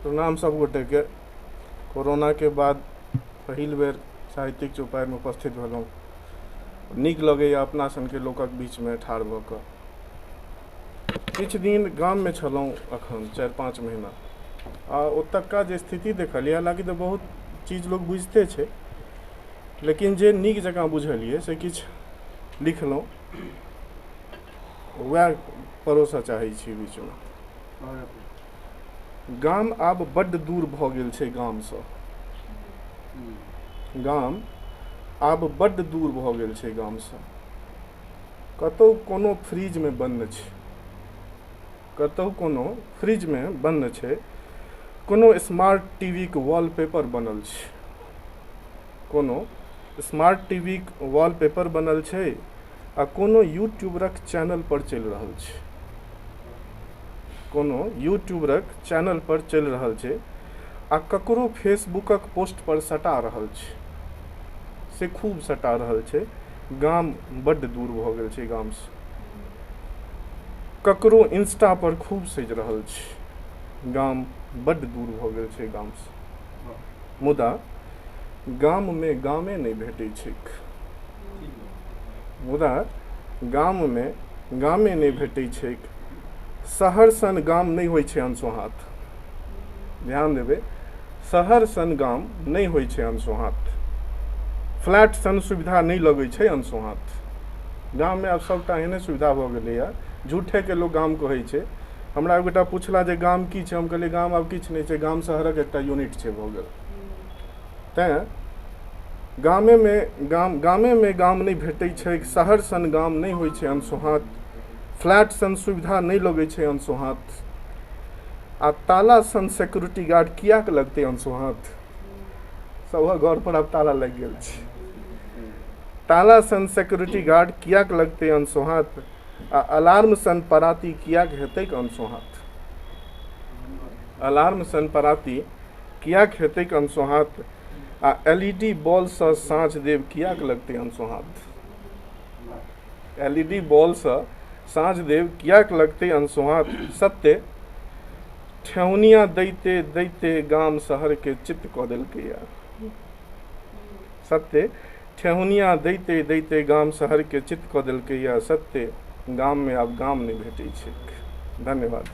प्रणाम सब गोटे के। कोरोना के बाद पहिल बेर साहित्यिक चौपाई में उपस्थित भेलहुँ। नीक लगैए अपना सनके लोकक बीच में ठाढ़ भऽ कऽ। किछु दिन गाम में छलहुँ अखन 4-5 महीना आ ओतुका जे स्थिति देखलिए, हालांकि तो बहुत चीज लोग बुझते छै, लेकिन जे नीक जकाँ बुझलिए से किछु लिखलहुँ, वएह परोसऽ चाहै छी बीच में। गाम आब बड्ड दूर भऽ गेल छै गामसँ। गाम आब बड्ड दूर भऽ गेल छै गामसँ। कतहु कोनो फ्रिज में बन्द छै, कतहु कोनो फ्रिज में बन्द छै, कोनो स्मार्ट टीवी के वॉलपेपर बनल छै, कोनो स्मार्ट टीवी के वॉलपेपर बनल छै आ कोनो यूट्यूबरक चैनल पर चलि रहल छै, कोनो यूट्यूबरक चैनल पर चलि रहल छै आ ककरो फेसबुकक पोस्ट पर सटा रहल छै, से खूब सटा रहल छै। गाम बड्ड दूर भऽ गेल छै गामसँ। ककरो इंस्टा पर खूब सजि रहल छै। गाम बड्ड दूर भऽ गेल छै गामसँ। मुदा गाम में गामे नहि भेटै छैक। मुदा गाम में गामे नहि भेटै छैक। शहर सन गाम नहीं होइ छै अनसोहात। ध्यान देबै, शहर सन गाम नहीं होइ छै अनसोहात। फ्लैट सन सुविधा नहीं लगै छै अनसोहात। गाम में आब सबटा एहने सुविधा भऽ गेलैए, झूठे के लोग गाम कहै छै। हमरा एक गोटा पूछला जे गाम की छै, हम कहलियै गाम आब किछु नहीं छै, गाम शहरक एकटा यूनिट छै भऽ गेल। तेँ गामे में गाम नहीं भेटै छै। शहर सन गाम नहीं होइ छै अनसोहात। फ्लैट सन सुविधा नहीं लगै छै अनसोहात। आ ताला सन सिक्योरिटी गार्ड कियाक लगतै अनसोहात। सबहक घर पर आब ताला लागि गेल छै। ताला सन सिक्योरिटी गार्ड कियाक लगतै अनसोहात आ अलार्म सन पराती कियाक हेतैक अनसोहात। अलार्म सन पराती कियाक हेतैक अनसोहात आ LED बॉल सँ साँझ देब कियाक लगतै अनसोहात। LED बॉल सँ साँझ देब कियाक लगतै अनसोहात। सत्ते ठेहुनिया दैते दैते गाम शहर के चित्त कऽ देलकैया। सत्ते ठेहुनिया दैते दैते गाम शहर के चित्त कऽ देलकैया। सत्ते गाम में आब गाम नहीं भेटै छै। धन्यवाद।